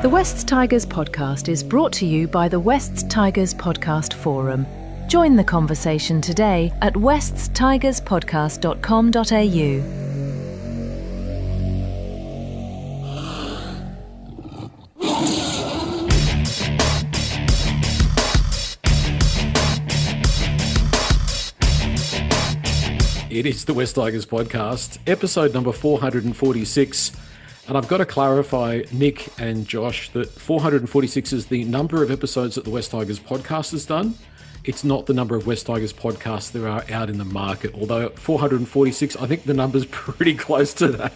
The Wests Tigers podcast is brought to you by the Wests Tigers Podcast Forum. Join the conversation today at weststigerspodcast.com.au. It is the West Tigers podcast, episode number 446. And I've got to clarify, Nick and Josh, that 446 is the number of episodes that the West Tigers podcast has done. It's not the number of West Tigers podcasts there are out in the market. Although at 446, I think the number's pretty close to that.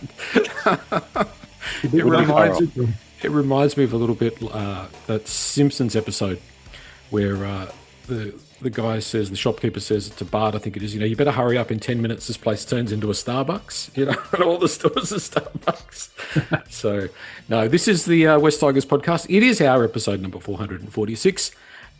It reminds me of a little bit that Simpsons episode where the guy says, the shopkeeper says to Bart, I think it is, you better hurry up, in 10 minutes this place turns into a Starbucks, and all the stores are Starbucks. So, no, this is the West Tigers podcast. It is our episode number 446,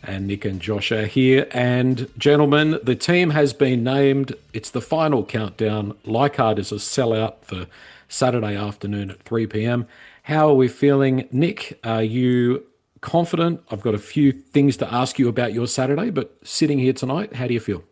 and Nick and Josh are here. And gentlemen, the team has been named. It's the final countdown. Leichhardt is a sellout for Saturday afternoon at 3 p.m. How are we feeling? Nick, are you confident? I've got a few things to ask you about your Saturday, but sitting here tonight, how do you feel?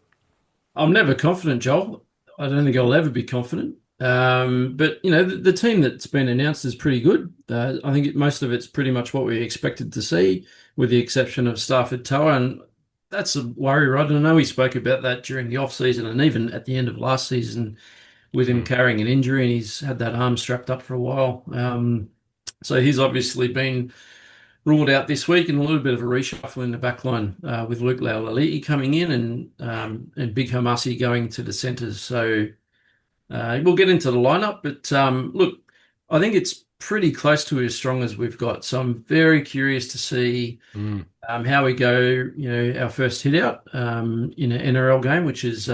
I'm never confident, Joel. I don't think I'll ever be confident. But, the team that's been announced is pretty good. I think most of it's pretty much what we expected to see, with the exception of Stafford Toa. And that's a worry, right? I know we spoke about that during the off-season and even at the end of last season with him carrying an injury, and he's had that arm strapped up for a while. So he's obviously been ruled out this week, and a little bit of a reshuffle in the back line with Luke Laulaliti coming in and Big Hamasi going to the centres. So we'll get into the lineup, but look, I think it's pretty close to as strong as we've got. So I'm very curious to see how we go, our first hit out in an NRL game, which is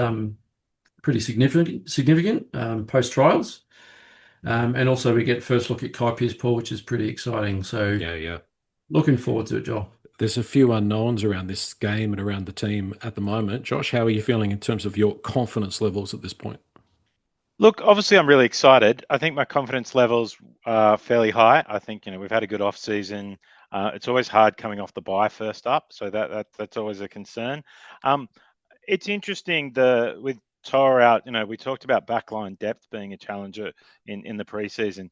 pretty significant post-trials. And also we get first look at Kai Pearce-Paul, which is pretty exciting. So yeah. Looking forward to it, Joel. There's a few unknowns around this game and around the team at the moment. Josh, how are you feeling in terms of your confidence levels at this point? Look, obviously I'm really excited. I think my confidence levels are fairly high. I think, we've had a good off season. It's always hard coming off the bye first up, so that's always a concern. It's interesting with Toa out, we talked about backline depth being a challenger in the preseason.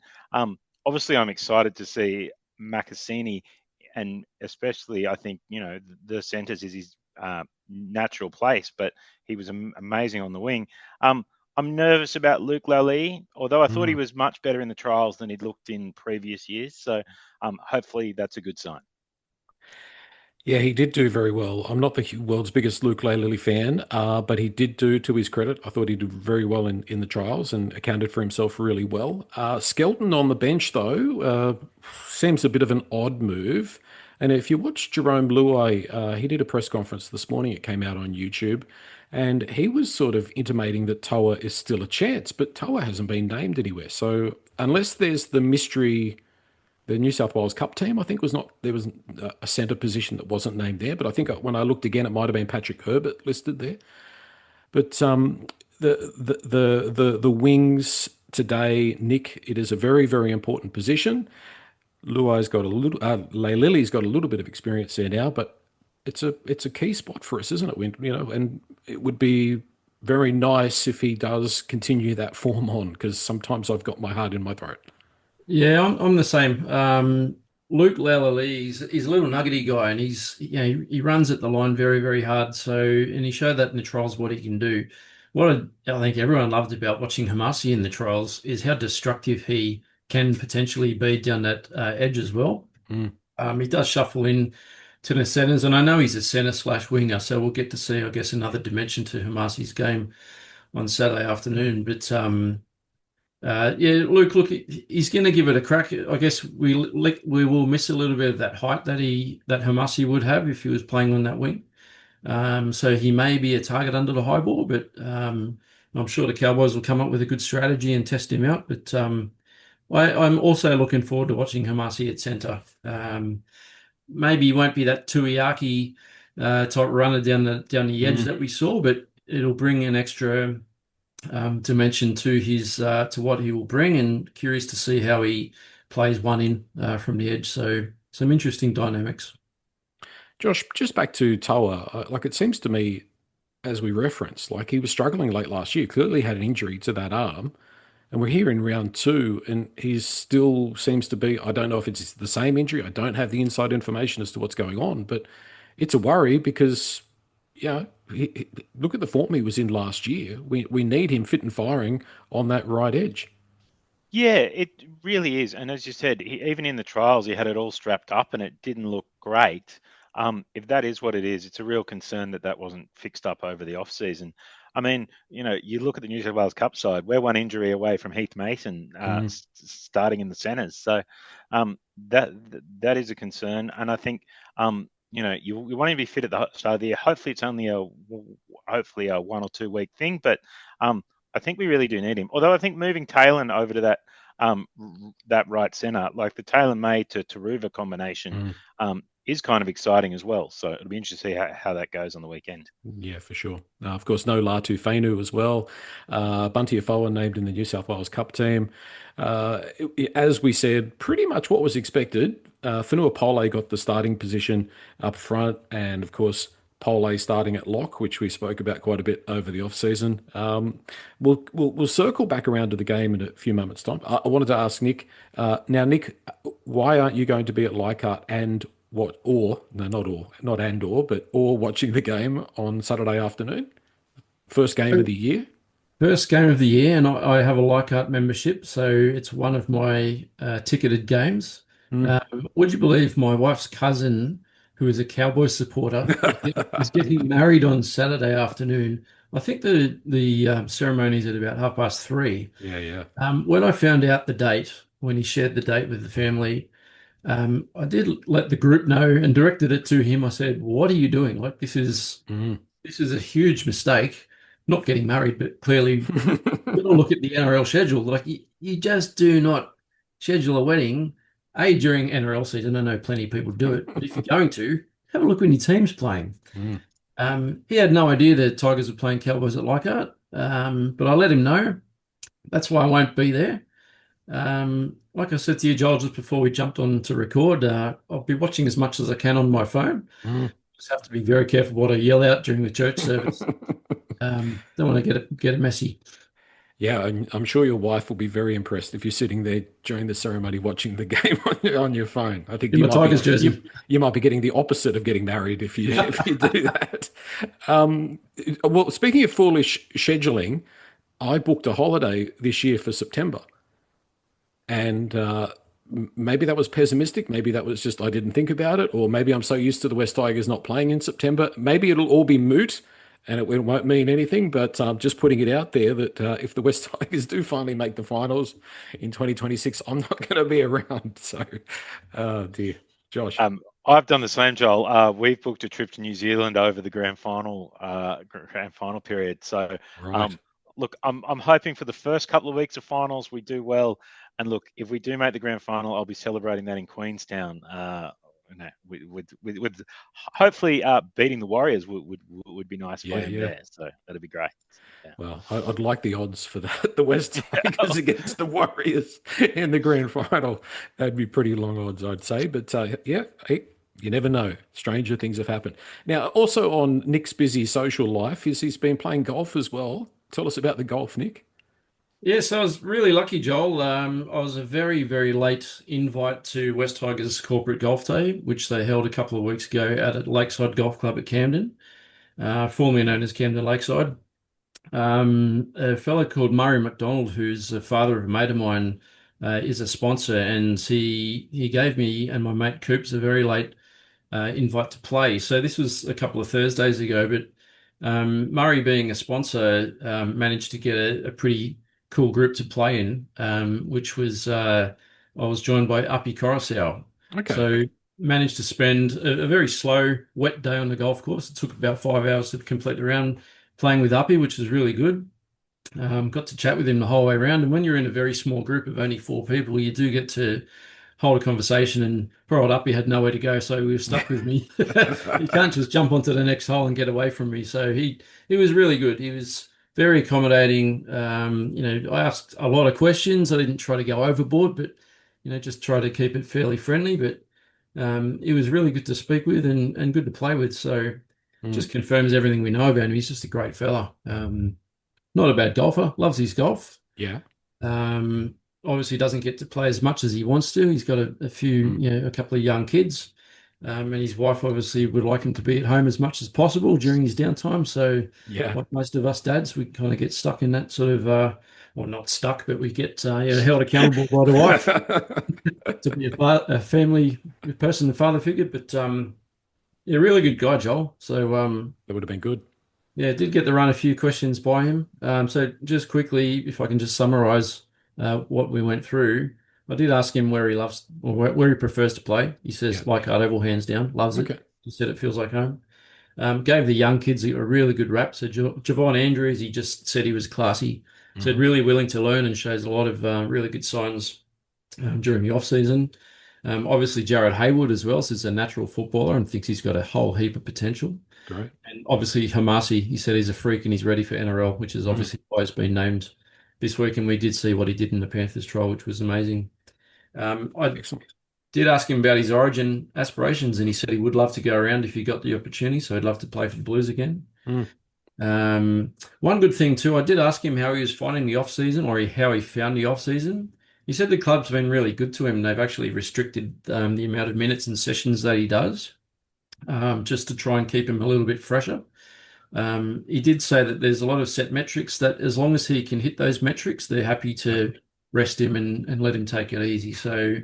Obviously I'm excited to see Makasini, and especially I think, the centres is his natural place, but he was amazing on the wing. I'm nervous about Luke Lallee, although I thought he was much better in the trials than he'd looked in previous years. So hopefully that's a good sign. Yeah, he did do very well. I'm not the world's biggest Luke Lallee fan, but he did do, to his credit, I thought he did very well in the trials and accounted for himself really well. Skelton on the bench, though, seems a bit of an odd move. And if you watch Jerome Luai, he did a press conference this morning. It came out on YouTube. And he was sort of intimating that Toa is still a chance, but Toa hasn't been named anywhere. So unless there's the mystery, the New South Wales Cup team, I think there was a centre position that wasn't named there, but I think when I looked again, it might have been Patrick Herbert listed there. But the wings today, Nick, it is a very, very important position. Luai's got Leilili's got a little bit of experience there now, but it's a key spot for us, isn't it? And it would be very nice if he does continue that form on, because sometimes I've got my heart in my throat. Yeah, I'm the same. Luke Lalali, he's a little nuggety guy, and he runs at the line very, very hard. And he showed that in the trials what he can do. What I think everyone loved about watching Hamasi in the trials is how destructive he can potentially be down that edge as well. He does shuffle in to the centres, and I know he's a centre/winger, so we'll get to see, I guess, another dimension to Hamasi's game on Saturday afternoon. But Luke, look, he's going to give it a crack. I guess we will miss a little bit of that height that Hamasi would have if he was playing on that wing. So he may be a target under the high ball, but I'm sure the Cowboys will come up with a good strategy and test him out. But I'm also looking forward to watching Hamasi at centre. Maybe he won't be that Tuiaki type runner down the edge that we saw, but it'll bring an extra dimension to his to what he will bring, and curious to see how he plays one in from the edge. So some interesting dynamics. Josh, just back to Toa, like it seems to me, as we referenced, like he was struggling late last year, clearly had an injury to that arm. And we're here in round two, and he still seems to be. I don't know if it's the same injury. I don't have the inside information as to what's going on, but it's a worry because, look at the form he was in last year. We need him fit and firing on that right edge. Yeah, it really is. And as you said, even in the trials, he had it all strapped up and it didn't look great. If that is what it is, it's a real concern that that wasn't fixed up over the off season. I mean, you look at the New South Wales Cup side, we're one injury away from Heath Mason starting in the centres. So that that is a concern. And I think, you want him to be fit at the start of the year. Hopefully, it's only a 1 or 2 week thing, but I think we really do need him. Although I think moving Taylor over to that right centre, like the Taylor May to Taruva combination, is kind of exciting as well. So it'll be interesting to see how that goes on the weekend. Yeah, for sure. Of course, no Latu Fainu as well. Bunty Afoa named in the New South Wales Cup team. As we said, pretty much what was expected. Whenua Pole got the starting position up front, and of course, Pole starting at lock, which we spoke about quite a bit over the off season. We'll circle back around to the game in a few moments' time. I wanted to ask Nick. Now, Nick, why aren't you going to be at Leichhardt and what or no not and or watching the game on Saturday afternoon? First game of the year. First game of the year, and I have a Leichhardt membership, so it's one of my ticketed games. Would you believe my wife's cousin, who is a Cowboys supporter, is getting married on Saturday afternoon? I think the ceremony's at about 3:30. Yeah, yeah. When I found out the date, when he shared the date with the family, I did let the group know and directed it to him. I said, "What are you doing? Like this is a huge mistake. Not getting married, but clearly, you look at the NRL schedule. Like you just do not schedule a wedding, during NRL season. I know plenty of people do it, but if you're going to, have a look when your team's playing." He had no idea the Tigers were playing Cowboys at Leichhardt, but I let him know. That's why I won't be there. Like I said to you, Joel, just before we jumped on to record, I'll be watching as much as I can on my phone. Just have to be very careful what I yell out during the church service. Don't want to get it messy. Yeah, I'm sure your wife will be very impressed if you're sitting there during the ceremony watching the game on your phone. I think In my Tigers jersey. You might be getting the opposite of getting married if you do that. Well, speaking of foolish scheduling, I booked a holiday this year for September. And maybe that was pessimistic. Maybe that was just I didn't think about it. Or maybe I'm so used to the West Tigers not playing in September. Maybe it'll all be moot and it won't mean anything. But just putting it out there that if the West Tigers do finally make the finals in 2026, I'm not going to be around. So, dear. Josh. I've done the same, Joel. We've booked a trip to New Zealand over the grand final period. So, Right. look, I'm hoping for the first couple of weeks of finals we do well. And look, if we do make the grand final, I'll be celebrating that in Queenstown. With hopefully beating the Warriors would be nice for them there. So that'd be great. Yeah. Well, I'd like the odds for that. The West Tigers against the Warriors in the grand final. That'd be pretty long odds, I'd say. But hey, you never know. Stranger things have happened. Now, also on Nick's busy social life, he's been playing golf as well. Tell us about the golf, Nick. Yes, I was really lucky, Joel. I was a very, very late invite to West Tigers Corporate Golf Day, which they held a couple of weeks ago out at Lakeside Golf Club at Camden, formerly known as Camden Lakeside. A fellow called Murray McDonald, who's the father of a mate of mine, is a sponsor, and he gave me and my mate Coops a very late invite to play. So this was a couple of Thursdays ago, but Murray, being a sponsor, managed to get a pretty cool group to play in, which was I was joined by Uppy Coruscant. Okay. So managed to spend a very slow, wet day on the golf course. It took about 5 hours to complete the round playing with Uppy, which was really good. Got to chat with him the whole way around. And when you're in a very small group of only 4 people, you do get to hold a conversation, and poor old Uppy had nowhere to go, so he was stuck with me. He can't just jump onto the next hole and get away from me. So he was really good. He was very accommodating. I asked a lot of questions. I didn't try to go overboard, but just try to keep it fairly friendly. But He was really good to speak with and good to play with. So Mm. just confirms everything we know about him. He's just a great fella. Not a bad golfer. Loves his golf. Yeah. Um, Obviously doesn't get to play as much as he wants to. He's got Mm. a couple of young kids. And his wife obviously would like him to be at home as much as possible during his downtime. So, Yeah. like most of us dads, we kind of get stuck in that sort of, well, not stuck, but we get held accountable by the wife to be a family person, the father figure. But yeah, really good guy, Joel. So That would have been good. yeah, did get to run a few questions by him. So just quickly, if I can just summarize what we went through, I did ask him where he loves or where he prefers to play. He Yeah. says Leichhardt Oval, hands down, loves it. Okay. He said it feels like home. Gave the young kids a really good rap. So Javon Andrews, he just said he was classy. Said Mhm. really willing to learn and shows a lot of really good signs during the off season. Obviously, Jared Hayward as well, so he's a natural footballer and thinks he's got a whole heap of potential. Great. And obviously, Hamasi, he said he's a freak and he's ready for NRL, which is Mm. obviously why he's been named this week. And we did see what he did in the Panthers trial, which was amazing. I Excellent. did ask him about his origin aspirations, and he said he would love to go around if he got the opportunity. So he'd love to play for the Blues again. Mm. One good thing too, I did ask him how he was finding the off season or how he found the off season. He said the club's been really good to him. They've actually restricted the amount of minutes and sessions that he does, just to try and keep him a little bit fresher. He did say that there's a lot of set metrics that as long as he can hit those metrics, they're happy to rest him and let him take it easy. So,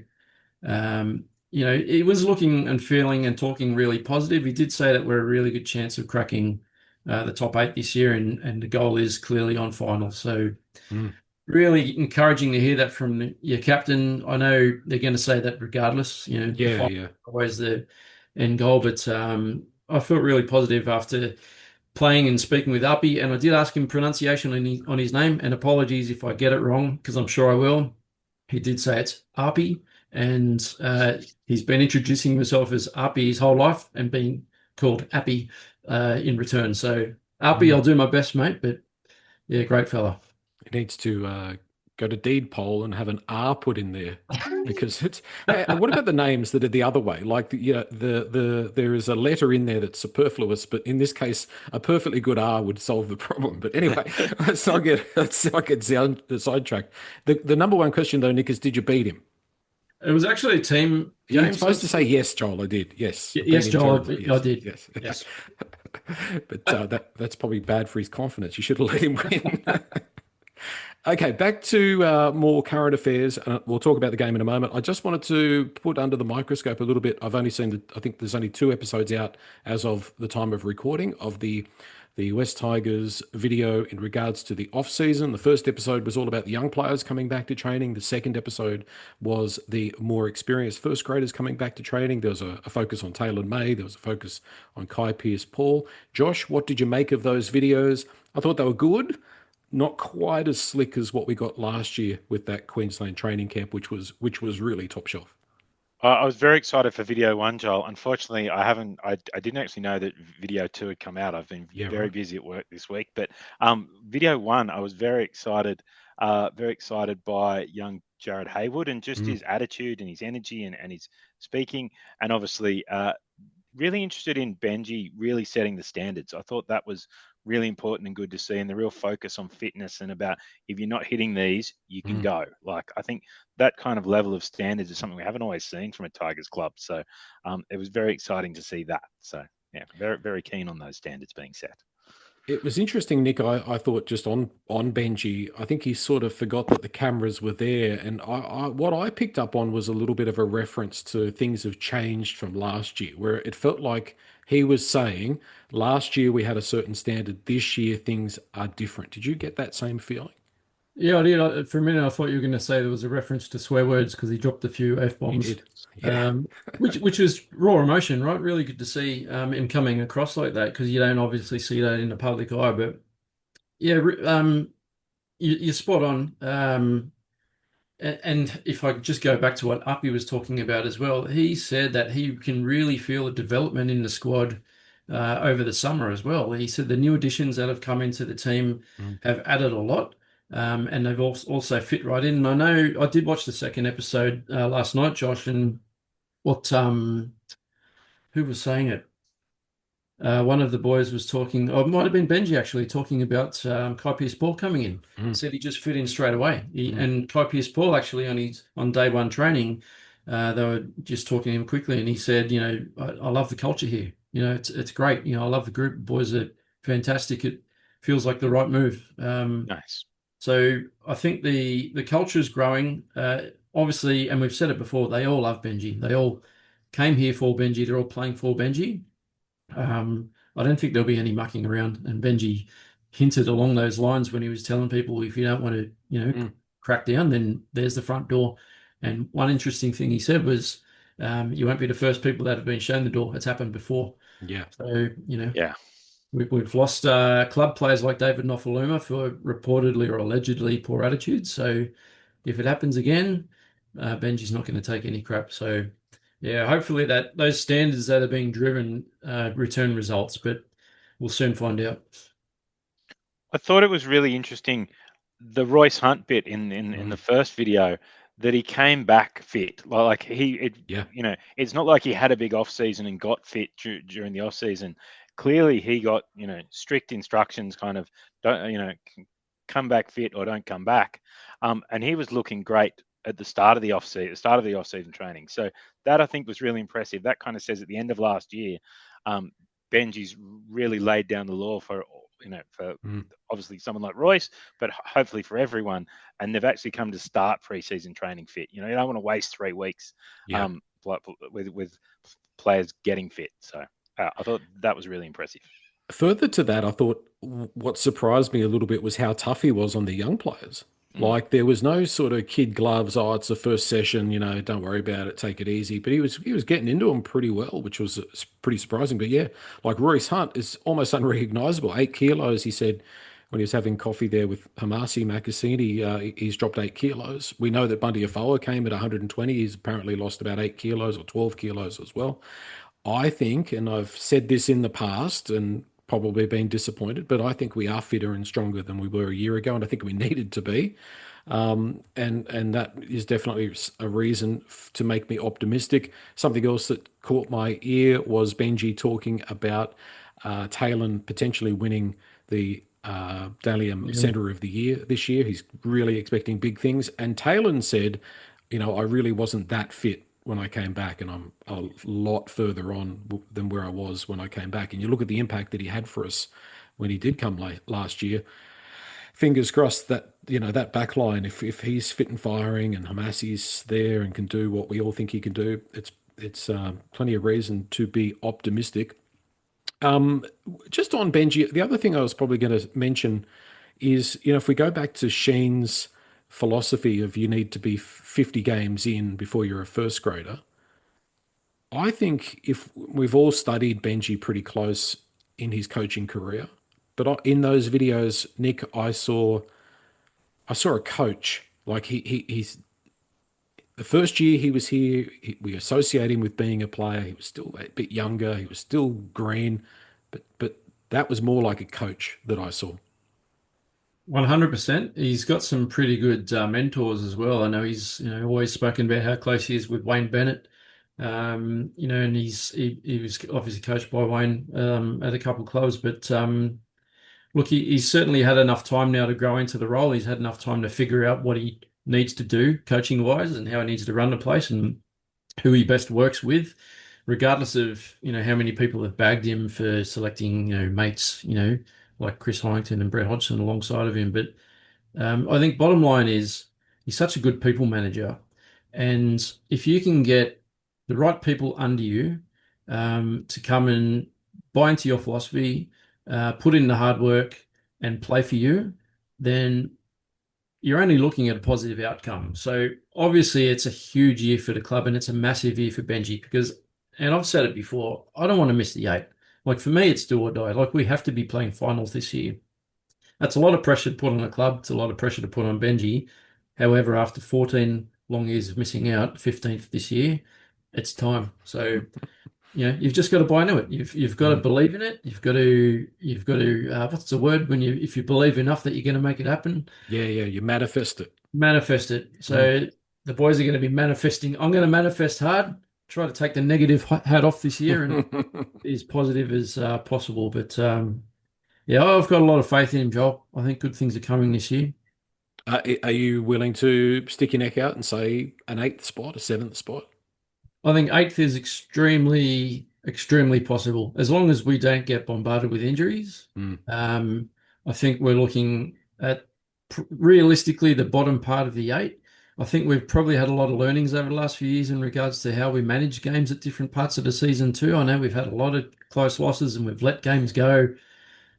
he was looking and feeling and talking really positive. He did say that we're a really good chance of cracking the top eight this year, and the goal is clearly on final. So, Mm. really encouraging to hear that from your captain. I know they're going to say that regardless, the Yeah. final Yeah. is always the end goal, but I felt really positive after playing and speaking with Uppy, and I did ask him pronunciation on his name, and apologies if I get it wrong, because I'm sure I will. He did say it's Uppy, and he's been introducing himself as Uppy his whole life and being called Appy in return. So, Uppy, Mm. I'll do my best, mate, but yeah, great fella. It needs to go to deed poll and have an R put in there because it's. Hey, and what about the names that are the other way? Like there is a letter in there that's superfluous, but in this case, a perfectly good R would solve the problem. But anyway, let's not get sidetracked. The number one question though, Nick, is did you beat him? It was actually a team You're game. So supposed to say yes, Joel. I did. Yes, I beat yes, him Joel, terribly. I Yes, did. yes. Yes. But that's probably bad for his confidence. You should have let him win. Okay, back to more current affairs. We'll talk about the game in a moment. I just wanted to put under the microscope a little bit. I've only seen I think there's only two episodes out as of the time of recording of the West Tigers video in regards to the off season. The first episode was all about the young players coming back to training. The second episode was the more experienced first graders coming back to training. There was a focus on Taylor May. There was a focus on Kai Pearce-Paul. Josh, what did you make of those videos? I thought they were good, not quite as slick as what we got last year with that Queensland training camp, which was really top shelf. I was very excited for video one, Joel. Unfortunately, I haven't. I didn't actually know that video two had come out. I've been Yeah, very right. busy at work this week, but video one, I was very excited. Very excited by young Jared Hayward and just Mm, his attitude and his energy and his speaking, and obviously really interested in Benji really setting the standards. I thought that was really important and good to see, and the real focus on fitness and about if you're not hitting these, you can mm. go. Like I think that kind of level of standards is something we haven't always seen from a Tigers club. So it was very exciting to see that. So yeah, very very keen on those standards being set. It was interesting, Nick. I thought just on Benji, I think he sort of forgot that the cameras were there, and what I picked up on was a little bit of a reference to things have changed from last year, where it felt like he was saying last year we had a certain standard, this year things are different. Did you get that same feeling? Yeah, I did. For a minute, I thought you were going to say there was a reference to swear words because he dropped a few He F-bombs, did. Yeah. um, which is raw emotion, right? Really good to see him coming across like that because you don't obviously see that in the public eye. But yeah, you're spot on. And if I just go back to what Uppy was talking about as well, he said that he can really feel a development in the squad over the summer as well. He said the new additions that have come into the team Mm. have added a lot, and they've also fit right in. And I know I did watch the second episode last night, Josh, and what who was saying it? One of the boys was talking, or it might have been Benji actually, talking about Kai Paul coming in. Mm. Said he just fit in straight away. Mm. And Kai Paul actually on day one training, they were just talking to him quickly, and he said, I love the culture here. It's great. I love the group. Boys are fantastic. It feels like the right move. Nice. So I think the culture is growing. Obviously, and we've said it before, they all love Benji. They all came here for Benji. They're all playing for Benji. I don't think there'll be any mucking around. And Benji hinted along those lines when he was telling people, if you don't want to, crack down, then there's the front door. And one interesting thing he said was, you won't be the first people that have been shown the door. It's happened before. Yeah. So, Yeah. we've lost club players like David Nofaluma for reportedly or allegedly poor attitudes. So if it happens again, Benji's not going to take any crap. So yeah, hopefully that those standards that are being driven return results, but we'll soon find out. I thought it was really interesting, the Royce Hunt bit in the first video, that he came back fit. It's not like he had a big off season and got fit during the off season. Clearly, he got strict instructions, kind of come back fit or don't come back, and he was looking great at the start of the off season training. So that, I think, was really impressive. That kind of says at the end of last year, Benji's really laid down the law for obviously someone like Royce, but hopefully for everyone. And they've actually come to start preseason training fit. You don't want to waste 3 weeks with players getting fit. So I thought that was really impressive. Further to that, I thought what surprised me a little bit was how tough he was on the young players. Like, there was no sort of kid gloves. Oh, it's the first session, don't worry about it, take it easy. But he was getting into them pretty well, which was pretty surprising. But yeah, like Royce Hunt is almost unrecognizable. 8 kilos, he said, when he was having coffee there with Hamasi Makasini, he's dropped 8 kilos. We know that Bundy Afoa came at 120. He's apparently lost about 8 kilos or 12 kilos as well. I think, and I've said this in the past and probably been disappointed, but I think we are fitter and stronger than we were a year ago, and I think we needed to be. And that is definitely a reason to make me optimistic. Something else that caught my ear was Benji talking about Talon potentially winning the Dalian Centre of the Year this year. He's really expecting big things. And Talon said, I really wasn't that fit when I came back, and I'm a lot further on than where I was when I came back. And you look at the impact that he had for us when he did come late last year. Fingers crossed that that back line, if he's fit and firing and Hamasi's there and can do what we all think he can do, it's plenty of reason to be optimistic. Just on Benji, the other thing I was probably going to mention is, if we go back to Sheen's philosophy of you need to be 50 games in before you're a first grader, I think if we've all studied Benji pretty close in his coaching career, but in those videos, Nick, I saw a coach. Like he's the first year he was here, we associate him with being a player. He was still a bit younger. He was still green, but that was more like a coach that I saw. 100%. He's got some pretty good mentors as well. I know he's always spoken about how close he is with Wayne Bennett. And he was obviously coached by Wayne at a couple of clubs, but look, he's certainly had enough time now to grow into the role. He's had enough time to figure out what he needs to do coaching wise and how he needs to run the place and who he best works with, regardless of how many people have bagged him for selecting mates like Chris Hyington and Brett Hodgson alongside of him. But I think bottom line is he's such a good people manager. And if you can get the right people under you to come and buy into your philosophy, put in the hard work and play for you, then you're only looking at a positive outcome. So obviously it's a huge year for the club and it's a massive year for Benji because, and I've said it before, I don't want to miss the 8. Like for me, it's do or die. Like we have to be playing finals this year. That's a lot of pressure to put on a club. It's a lot of pressure to put on Benji. However, after 14 long years of missing out, 15th this year, it's time. So, you've just got to buy into it. You've got to believe in it. You've got to what's the word when if you believe enough that you're going to make it happen? Yeah, you manifest it. Manifest it. So the boys are going to be manifesting. I'm going to manifest hard. try to take the negative hat off this year and be as positive as possible. But yeah, I've got a lot of faith in him, Joel. I think good things are coming this year. Are you willing to stick your neck out and say an eighth spot, a seventh spot? I think eighth is extremely, extremely possible as long as we don't get bombarded with injuries. Mm. Um, I think we're looking at realistically the bottom part of the eight. I think we've probably had a lot of learnings over the last few years in regards to how we manage games at different parts of the season too. I know we've had a lot of close losses and we've let games go.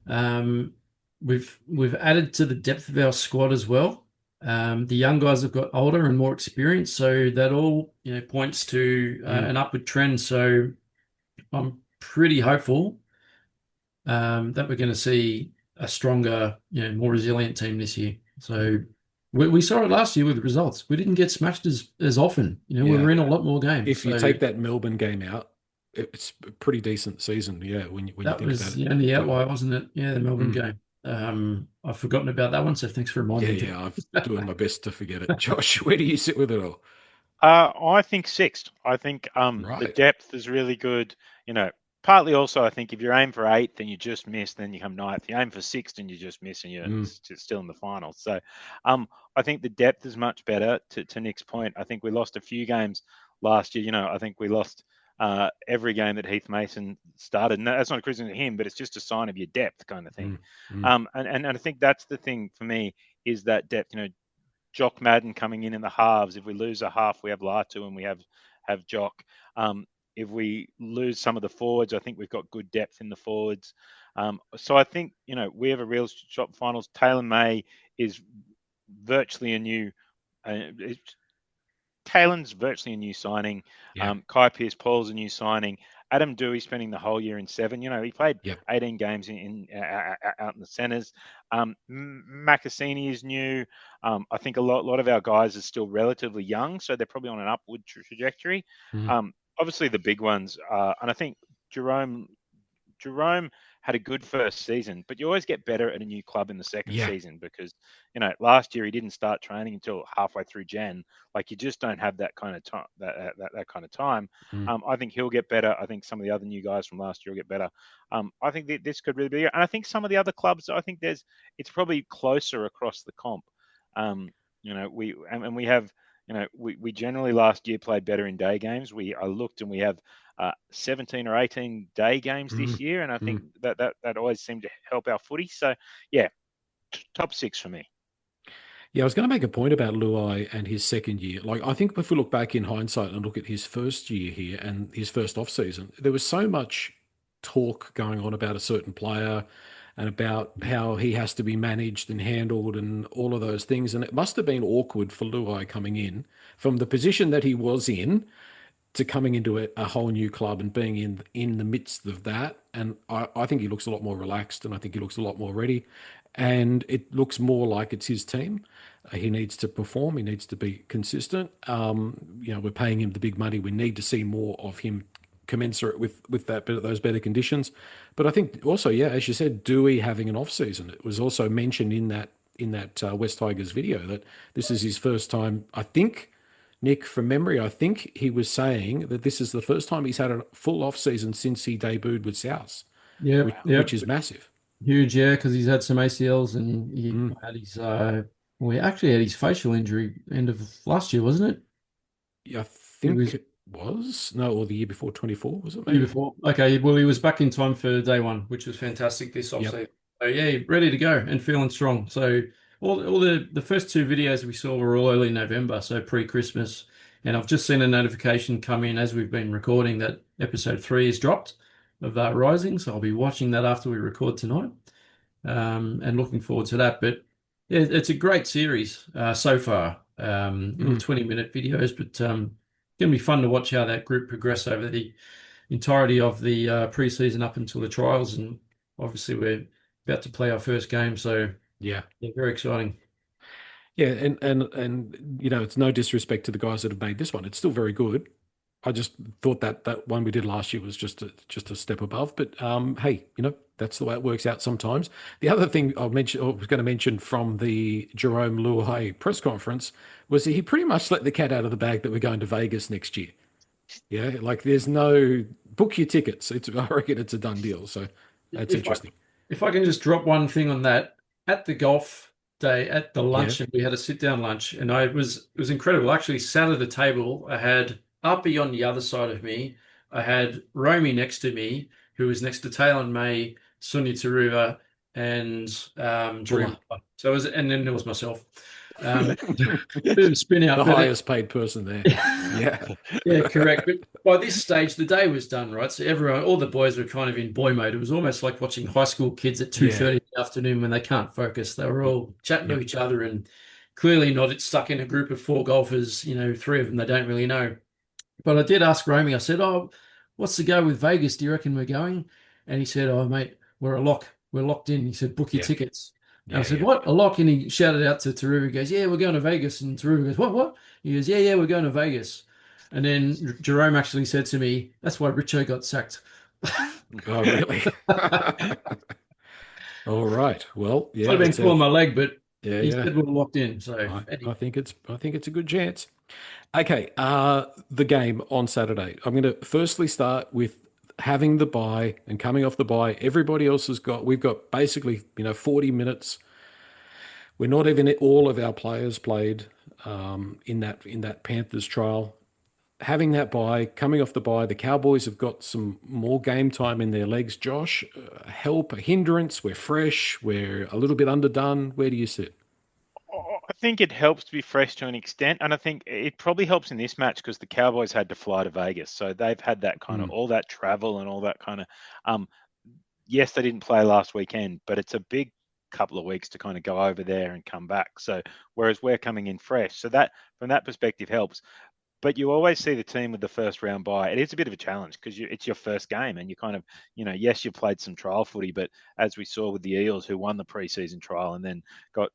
Um, we've added to the depth of our squad as well. The young guys have got older and more experience, so that all points to an upward trend. So I'm pretty hopeful that we're going to see a stronger, more resilient team this year. So we saw it last year with the results. We didn't get smashed as often. We Yeah. were in a lot more games. If you So take that Melbourne game out, it's a pretty decent season. Yeah, when you that think was about the it. only outlier, wasn't it? Yeah, the Melbourne Mm. game. I've forgotten about that one, so thanks for Yeah, reminding me. yeah, I'm doing my best to forget it. Josh, where do you sit with it all? I think sixth. I think the Right. depth is really good. Partly also I think if you aim for eighth and you just miss, then you come ninth. You aim for sixth and you just miss, and you're Mm. still in the final. So, I think the depth is much better. To Nick's point, I think we lost a few games last year. I think we lost every game that Heath Mason started. And that's not a criticism of him, but it's just a sign of your depth kind of thing. Mm. Mm. And I think that's the thing for me is that depth. Jock Madden coming in the halves. If we lose a half, we have Latu and we have Jock. If we lose some of the forwards, I think we've got good depth in the forwards. So I think we have a real shot finals. Taylor May is virtually a new. Uh, Talon's virtually a new signing. Yeah. Kai Pearce-Paul's a new signing. Adam Dewey spending the whole year in seven. He played Yep. 18 games out in the centres. Macassini is new. I think a lot of our guys are still relatively young, so they're probably on an upward trajectory. Mm. Obviously, the big ones, and I think Jerome had a good first season, but you always get better at a new club in the second Yeah. season because, last year he didn't start training until halfway through Jan. Like you just don't have that kind of time. That kind of time. Mm. I think he'll get better. I think some of the other new guys from last year will get better. I think this could really be, and I think some of the other clubs. I think it's probably closer across the comp. We have. We generally last year played better in day games. I looked and we have 17 or 18 day games Mm. this year, and I think Mm. that always seemed to help our footy. So, yeah, top six for me. Yeah, I was going to make a point about Luai and his second year. Like, I think if we look back in hindsight and look at his first year here and his first off season, there was so much talk going on about a certain player and about how he has to be managed and handled and all of those things. And it must have been awkward for Luai coming in from the position that he was in to coming into a whole new club and being in the midst of that. And I think he looks a lot more relaxed and I think he looks a lot more ready. And it looks more like it's his team. He needs to perform. He needs to be consistent. We're paying him the big money. We need to see more of him commensurate with those better conditions. But I think also, yeah, as you said, Dewey having an off season. It was also mentioned in that West Tigers video that this is his first time. I think Nick, from memory, I think he was saying that this is the first time he's had a full off season since he debuted with South, Yeah, which is massive. huge, yeah, because he's had some ACLs and he Mm. had his well, he actually had his facial injury end of last year, wasn't it? Yeah, I It think was it was. No, or the year before 24, was it year maybe? before. Okay, well, he was back in time for day one, which was fantastic this Yep. offseason. So yeah, ready to go and feeling strong. So all the first two videos we saw were all early November, so pre-Christmas. And I've just seen a notification come in as we've been recording that episode 3 is dropped of Rising. So I'll be watching that after we record tonight. And looking forward to that. But yeah, it's a great series so far. Little 20-minute videos, but going to be fun to watch how that group progress over the entirety of the preseason up until the trials. And obviously, we're about to play our first game, so Yeah. yeah, very exciting. Yeah, and it's no disrespect to the guys that have made this one. It's still very good. I just thought that one we did last year was just a step above. But hey, that's the way it works out sometimes. The other thing I was going to mention from the Jerome Luai press conference was that he pretty much let the cat out of the bag that we're going to Vegas next year. Yeah, like there's no book your tickets. I reckon it's a done deal. So that's If I interesting. if I can just drop one thing on that, at the golf day at the Yeah. luncheon, we had a sit down lunch, and it was incredible. I actually sat at the table. I had Uppy on the other side of me. I had Romy next to me, who was next to Taylor and May, Sonia Taruva, and Drew Buller, Muller. So it was, and then there was myself. Bit of a spin the out, but highest paid person there. Yeah. yeah, correct. But by this stage, the day was done, right? So everyone, all the boys were kind of in boy mode. It was almost like watching high school kids at Yeah. 2:30 in the afternoon when they can't focus. They were Yep. all chatting to Yep. each other and clearly not stuck in a group of four golfers, three of them they don't really know. But I did ask Romy, I said, "Oh, what's the go with Vegas? Do you reckon we're going?" And he said, "Oh, mate, we're a lock. We're locked in." He said, "Book your Yeah. tickets." And I Yeah. said, Yeah. "What? A lock?" And he shouted out to Taruva, he goes, "Yeah, we're going to Vegas." And Taruva goes, "What? What?" He goes, "Yeah, yeah, we're going to Vegas." And then Jerome actually said to me, "That's why Richo got sacked." Oh, really? All right. Well, I'd yeah, have been it's pulling my leg, but yeah, he yeah. said we're locked in. So I think it's a good chance. Okay, the game on Saturday. I'm going to firstly start with having the bye and coming off the bye. Everybody else we've got basically 40 minutes. We're not even all of our players played in that Panthers trial. Having that bye, coming off the bye, the Cowboys have got some more game time in their legs. Josh, help, a hindrance. We're fresh. We're a little bit underdone. Where do you sit? I think it helps to be fresh to an extent, and I think it probably helps in this match because the Cowboys had to fly to Vegas, so they've had that kind of Mm, all that travel and all that kind of. Um, yes, they didn't play last weekend, but it's a big couple of weeks to kind of go over there and come back. So whereas we're coming in fresh, so that from that perspective helps. But you always see the team with the first round bye. It is a bit of a challenge because it's your first game, and you kind of, yes, you played some trial footy, but as we saw with the Eels, who won the preseason trial and then got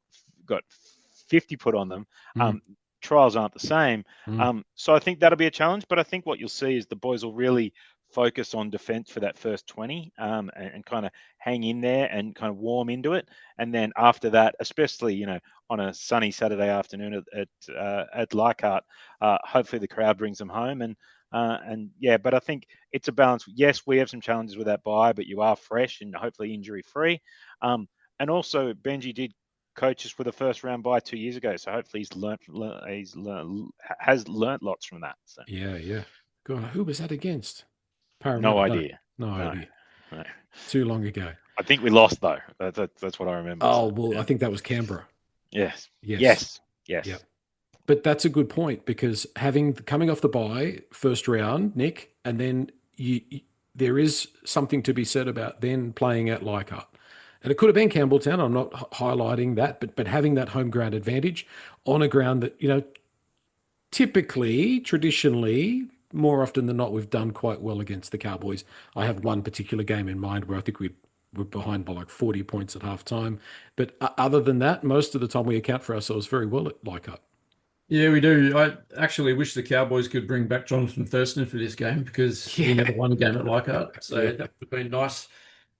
got 50 put on them, mm, trials aren't the same. mm. So I think that'll be a challenge. But I think what you'll see is the boys will really focus on defence for that first 20 and kind of hang in there and kind of warm into it. And then after that, especially on a sunny Saturday afternoon at Leichhardt, hopefully the crowd brings them home and yeah, but I think it's a balance. Yes, we have some challenges with that bye, but you are fresh and hopefully injury free. And also Benji did coach us with a first round bye 2 years ago, so hopefully has learnt lots from that. So Yeah, yeah. God, who was that against? no Parramatta? No, idea. no No, idea. no. Too long ago. I think we lost though. That's what I remember. Oh, So well, I yeah. think that was Canberra. Yes. Yes. Yes. Yeah. Yes. But that's a good point because coming off the bye first round, Nick, and then there is something to be said about then playing at Leichhardt. And it could have been Campbelltown. I'm not highlighting that, but having that home ground advantage on a ground that, typically, traditionally, more often than not, we've done quite well against the Cowboys. I have one particular game in mind where I think we were behind by like 40 points at half time. But other than that, most of the time we account for ourselves very well at Leichhardt. yeah, we do. I actually wish the Cowboys could bring back Jonathan Thurston for this game because he never Yeah. won a game at Leichhardt, so Yeah. that would have been nice.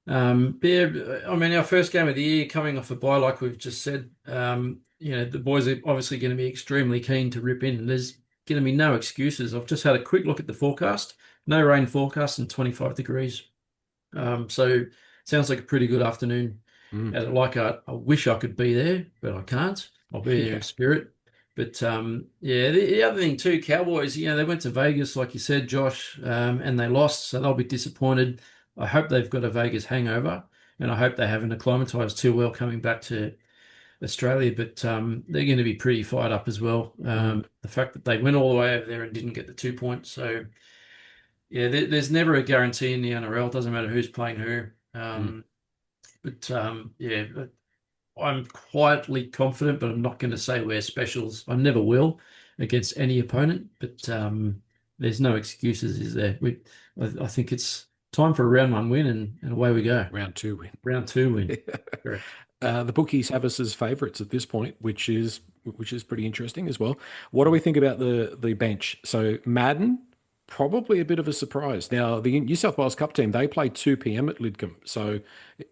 But yeah, I mean, our first game of the year coming off a bye, like we've just said, the boys are obviously going to be extremely keen to rip in. There's going to be no excuses. I've just had a quick look at the forecast. No rain forecast and 25 degrees. So sounds like a pretty good afternoon Mm. at Leichhardt. I wish I could be there, but I can't. I'll be there in Yeah. spirit. But yeah, the other thing too, Cowboys, they went to Vegas, like you said, Josh, and they lost, so they'll be disappointed. I hope they've got a Vegas hangover, and I hope they haven't acclimatized too well coming back to Australia. But they're going to be pretty fired up as well. Mm. The fact that they went all the way over there and didn't get the 2 points. So yeah, there's never a guarantee in the NRL. It doesn't matter who's playing who. Mm. Yeah, I'm quietly confident, but I'm not going to say we're specials. I never will against any opponent, but there's no excuses, is there? I think it's time for a round one win, and away we go. Round two win. Round two win. Correct. The bookies have us as favourites at this point, which is pretty interesting as well. What do we think about the bench? So Madden, probably a bit of a surprise. Now the New South Wales Cup team they play 2 p.m. at Lidcombe, so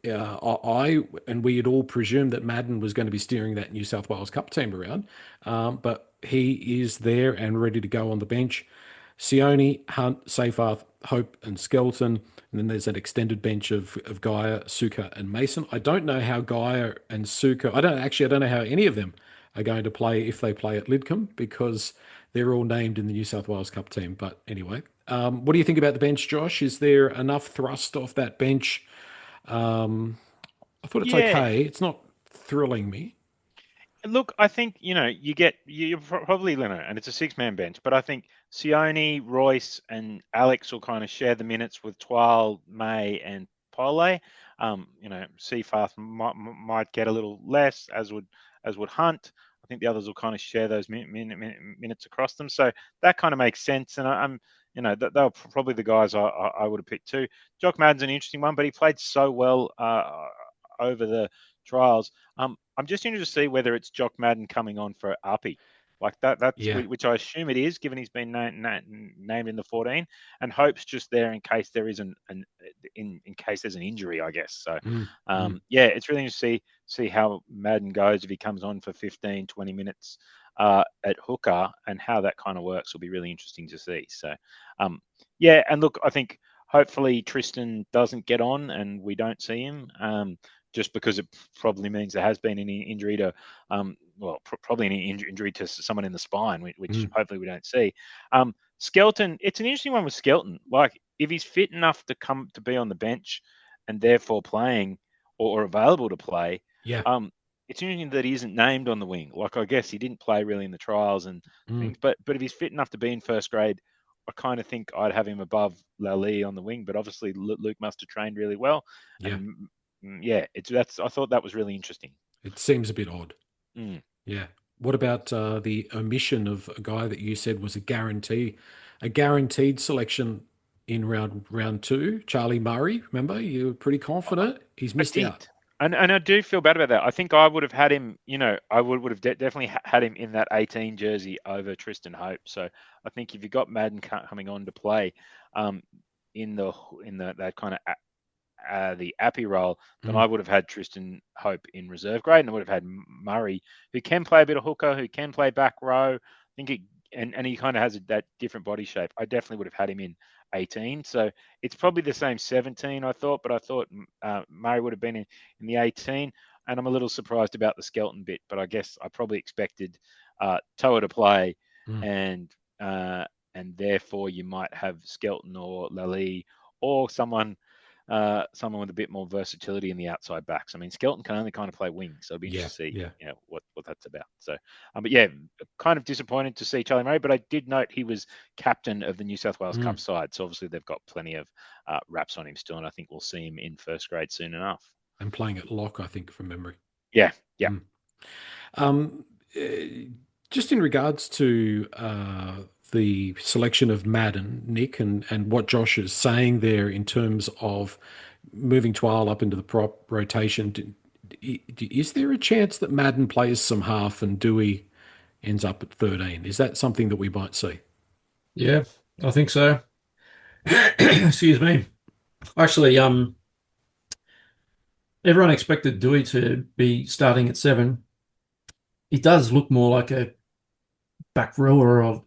I and we had all presumed that Madden was going to be steering that New South Wales Cup team around, but he is there and ready to go on the bench. Sione, Hunt, Seyfarth, Hope, and Skelton. And then there's an extended bench of Gaia, Suka, and Mason. I don't know how Gaia and Suka. I don't know how any of them are going to play if they play at Lidcombe, because they're all named in the New South Wales Cup team. But anyway, what do you think about the bench, Josh? Is there enough thrust off that bench? I thought it's Yeah, okay. It's not thrilling me. look, I think you're probably and it's a six-man bench, but I think Sione, Royce, and Alex will kind of share the minutes with Twal, May, and Pole. Seafath might get a little less, as would Hunt. I think the others will kind of share those minutes across them, so that kind of makes sense. And they're probably the guys I would have picked too. Jock Madden's an interesting one, but he played so well over the trials. I'm just interested to see whether it's Jock Madden coming on for Api. Like that's Yeah. which I assume it is, given he's been named in the 14, and Hope's just there in case there is in case there's an injury, I guess. So, yeah, it's really interesting to see how Madden goes if he comes on for 15, 20 minutes at hooker, and how that kind of works will be really interesting to see. So, yeah, and look, I think hopefully Tristan doesn't get on and we don't see him. Just because it probably means there has been any injury to, probably any injury to someone in the spine, which hopefully we don't see. Skelton, it's an interesting one with Skelton. Like, if he's fit enough to come to be on the bench and therefore playing or available to play, Yeah. it's interesting that he isn't named on the wing. Like, I guess he didn't play really in the trials and things, but if he's fit enough to be in first grade, I kind of think I'd have him above Lally on the wing. But obviously, Luke must have trained really well. Yeah. And yeah, I thought that was really interesting. It seems a bit odd. Mm. Yeah. What about the omission of a guy that you said was a guaranteed selection in round two, Charlie Murray? Remember, you were pretty confident. He's missed out. And I do feel bad about that. I think I would have had him. I would have definitely had him in that 18 jersey over Tristan Hope. So I think if you got Madden coming on to play, in that kind of the Appy role, then I would have had Tristan Hope in reserve grade, and I would have had Murray, who can play a bit of hooker, who can play back row. I think and he kind of has that different body shape. I definitely would have had him in 18. So it's probably the same 17, I thought, but I thought Murray would have been in the 18. And I'm a little surprised about the Skelton bit, but I guess I probably expected Toa to play, and therefore you might have Skelton or Lally or someone with a bit more versatility in the outside backs. I mean, Skelton can only kind of play wing, so it'd be interesting to see what that's about. So, but yeah, kind of disappointed to see Charlie Murray, but I did note he was captain of the New South Wales Cup side, so obviously they've got plenty of wraps on him still, and I think we'll see him in first grade soon enough. And playing at lock, I think, from memory. Yeah. Just in regards to the selection of Madden, Nick, and what Josh is saying there in terms of moving Twal up into the prop rotation, is there a chance that Madden plays some half and Dewey ends up at 13? Is that something that we might see? Yeah, I think so. Excuse me. Actually, everyone expected Dewey to be starting at 7. He does look more like a back row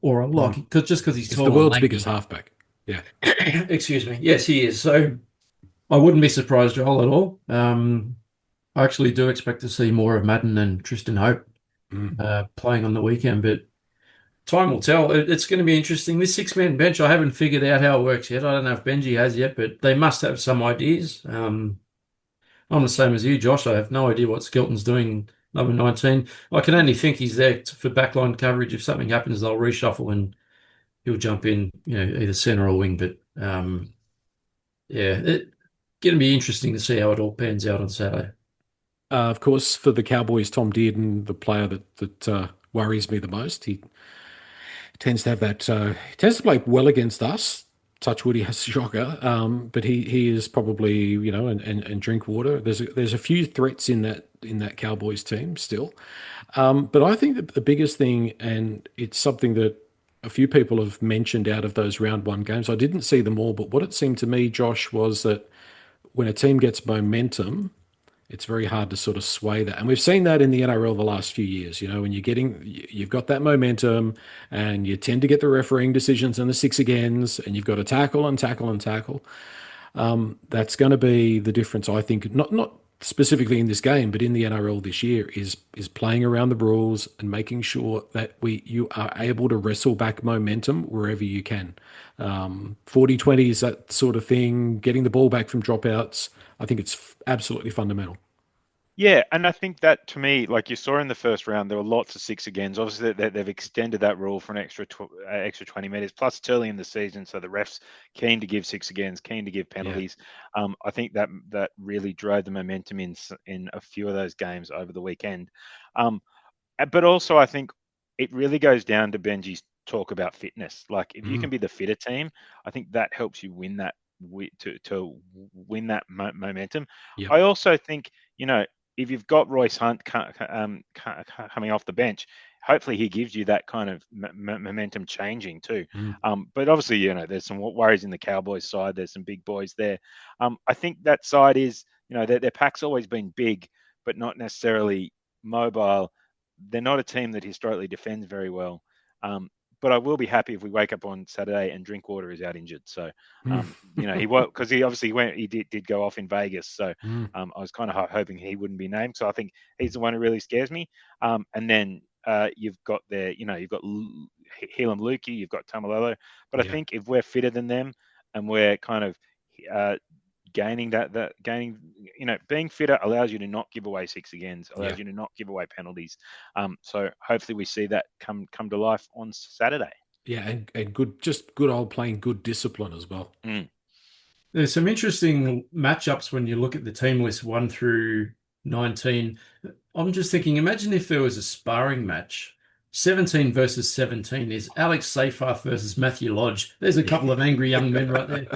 or a lock, just because he's tall. The world's biggest halfback. Yeah. Excuse me. Yes, he is. So I wouldn't be surprised, Joel, at all. I actually do expect to see more of Madden and Tristan Hope playing on the weekend, but time will tell. It's going to be interesting. This 6-man bench, I haven't figured out how it works yet. I don't know if Benji has yet, but they must have some ideas. I'm the same as you, Josh. I have no idea what Skelton's doing, number 19. I can only think he's there for backline coverage. If something happens, they'll reshuffle and he'll jump in, either center or wing. But yeah, it's going to be interesting to see how it all pans out on Saturday. Of course, for the Cowboys, Tom Dearden, the player that worries me the most. He tends to have that. He tends to play well against us. Touch wood, he has a shocker, but he is probably and drink water. There's a few threats in that Cowboys team still, but I think that the biggest thing, and it's something that a few people have mentioned out of those round one games. I didn't see them all, but what it seemed to me, Josh, was that when a team gets momentum, It's very hard to sort of sway that. And we've seen that in the NRL the last few years, when you've got that momentum and you tend to get the refereeing decisions and the six agains and you've got to tackle and tackle and tackle. That's going to be the difference, I think, not specifically in this game, but in the NRL this year is playing around the rules and making sure that you are able to wrestle back momentum wherever you can. 40-20 is that sort of thing, getting the ball back from dropouts. I think it's absolutely fundamental. Yeah, and I think that to me, like you saw in the first round, there were lots of six agains. Obviously, they've extended that rule for an extra 20 meters. Plus, it's early in the season, so the refs keen to give six agains, keen to give penalties. I think that really drove the momentum in a few of those games over the weekend. But also, I think it really goes down to Benji's talk about fitness. Like, if you can be the fitter team, I think that helps you win that to win that momentum. Yep. I also think, if you've got Royce Hunt coming off the bench, hopefully he gives you that kind of momentum changing too. But obviously, there's some worries in the Cowboys side. There's some big boys there. I think that side is, their pack's always been big, but not necessarily mobile. They're not a team that historically defends very well. But I will be happy if we wake up on Saturday and Drinkwater is out injured. So, he won't, because he obviously did go off in Vegas. So I was kind of hoping he wouldn't be named. So I think he's the one who really scares me. And then you've got you've got Helam Lukey, you've got Tamalolo. But I think if we're fitter than them and we're kind of gaining, being fitter allows you to not give away six agains, allows you to not give away penalties. So hopefully we see that come to life on Saturday. Yeah, and good old playing good discipline as well. There's some interesting matchups when you look at the team list 1 through 19. I'm just thinking, imagine if there was a sparring match, 17 versus 17 is Alex Seyfarth versus Matthew Lodge. There's a couple of angry young men right there.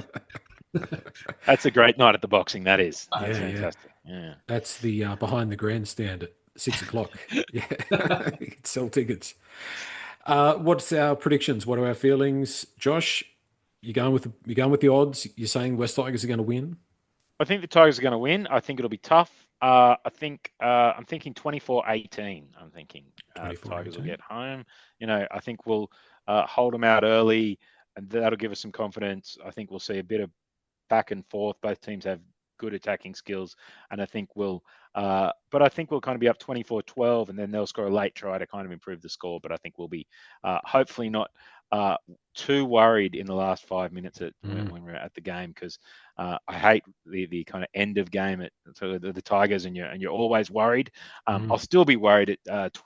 That's a great night at the boxing. That's fantastic. Yeah. That's the behind the grandstand at 6:00. Yeah, you can sell tickets. What's our predictions? What are our feelings, Josh? You going with the odds? You're saying West Tigers are going to win? I think the Tigers are going to win. I think it'll be tough. I'm thinking 24-18. I'm thinking the Tigers will get home. I think we'll hold them out early, and that'll give us some confidence. I think we'll see a bit of back and forth. Both teams have good attacking skills, and I think we'll kind of be up 24-12, and then they'll score a late try to kind of improve the score. But I think we'll be hopefully not too worried in the last 5 minutes when we're at the game, because I hate the kind of end of game at the Tigers, and you're always worried. I'll still be worried at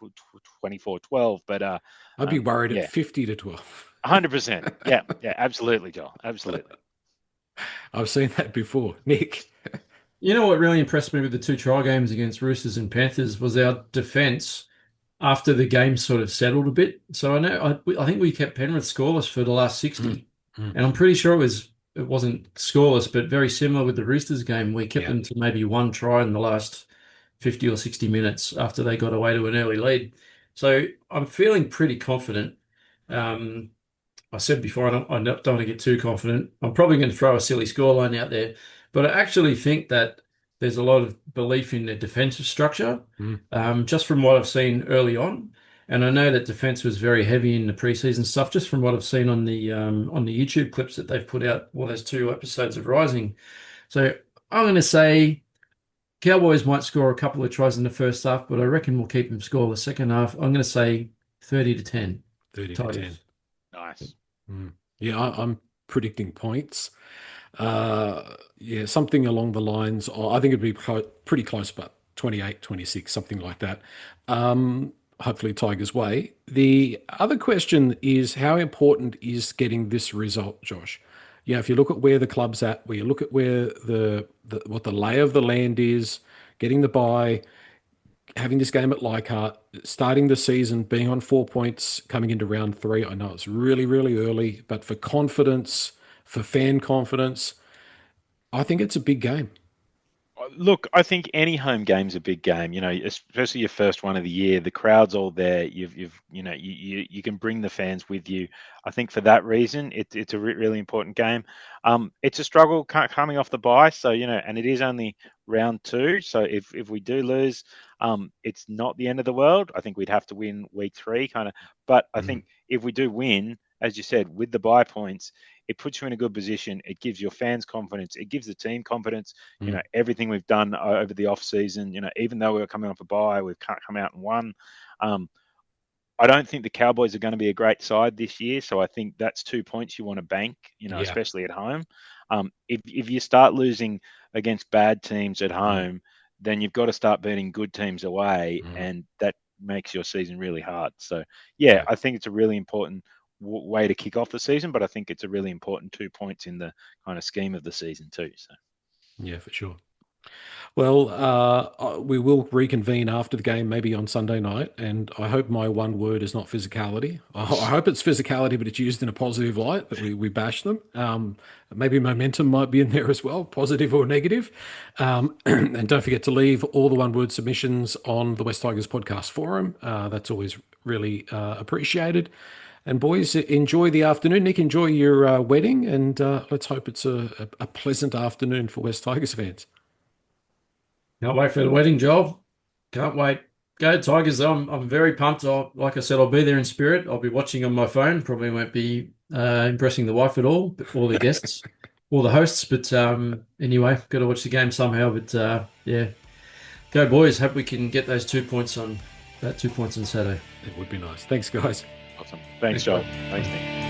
24-12, but I'd be worried at 50-12. 100%. Yeah, absolutely, Joel. Absolutely. I've seen that before. Nick? You know what really impressed me with the 2 trial games against Roosters and Panthers was our defence after the game sort of settled a bit. So I think we kept Penrith scoreless for the last 60. And I'm pretty sure it wasn't scoreless, but very similar with the Roosters game. We kept them to maybe 1 try in the last 50 or 60 minutes after they got away to an early lead. So I'm feeling pretty confident. I said before, I don't want to get too confident. I'm probably going to throw a silly scoreline out there, but I actually think that there's a lot of belief in the defensive structure, just from what I've seen early on. And I know that defense was very heavy in the preseason stuff, just from what I've seen on the YouTube clips that they've put out. Well, there's 2 episodes of Rising. So I'm going to say Cowboys might score a couple of tries in the first half, but I reckon we'll keep them scoreless second half. I'm going to say 30-10. 30-10. Nice. Yeah, I'm predicting points. Something along the lines of, I think it'd be pretty close, but 28-26, something like that. Hopefully Tigers' way. The other question is, how important is getting this result, Josh? If you look at where the club's at, where you look at where what the lay of the land is, getting the bye, having this game at Leichhardt, starting the season, being on 4 points, coming into round 3. I know it's really, really early, but for confidence, for fan confidence, I think it's a big game. Look, I think any home game's a big game. Especially your first one of the year. The crowd's all there. You can bring the fans with you. I think for that reason, it's a really important game. It's a struggle coming off the bye, so and it is only round 2. So if we do lose, it's not the end of the world. I think we'd have to win week 3 kind of. But I think if we do win, as you said, with the bye points, it puts you in a good position. It gives your fans confidence. It gives the team confidence. You know, everything we've done over the off season, you know, even though we were coming off a bye, we've come out and won. I don't think the Cowboys are going to be a great side this year. So I think that's 2 points you want to bank, you know, especially at home. If you start losing against bad teams at home, then you've got to start beating good teams away, and that makes your season really hard. So, I think it's a really important way to kick off the season, but I think it's a really important 2 points in the kind of scheme of the season too. So, yeah, for sure. Well, we will reconvene after the game, maybe on Sunday night, and I hope my one word is not physicality. I hope it's physicality, but it's used in a positive light, that we bash them. Maybe momentum might be in there as well, positive or negative. And don't forget to leave all the one-word submissions on the West Tigers podcast forum. That's always really appreciated. And boys, enjoy the afternoon. Nick, enjoy your wedding, and let's hope it's a pleasant afternoon for West Tigers fans. Can't wait for the wedding, Joel. Can't wait. Go Tigers. I'm very pumped. Like I said, I'll be there in spirit. I'll be watching on my phone. Probably won't be impressing the wife at all, all the guests, all the hosts. But anyway, got to watch the game somehow. But go boys. Hope we can get those 2 points on Saturday. It would be nice. Thanks, guys. awesome. Thanks, Joel. Thanks, Nick.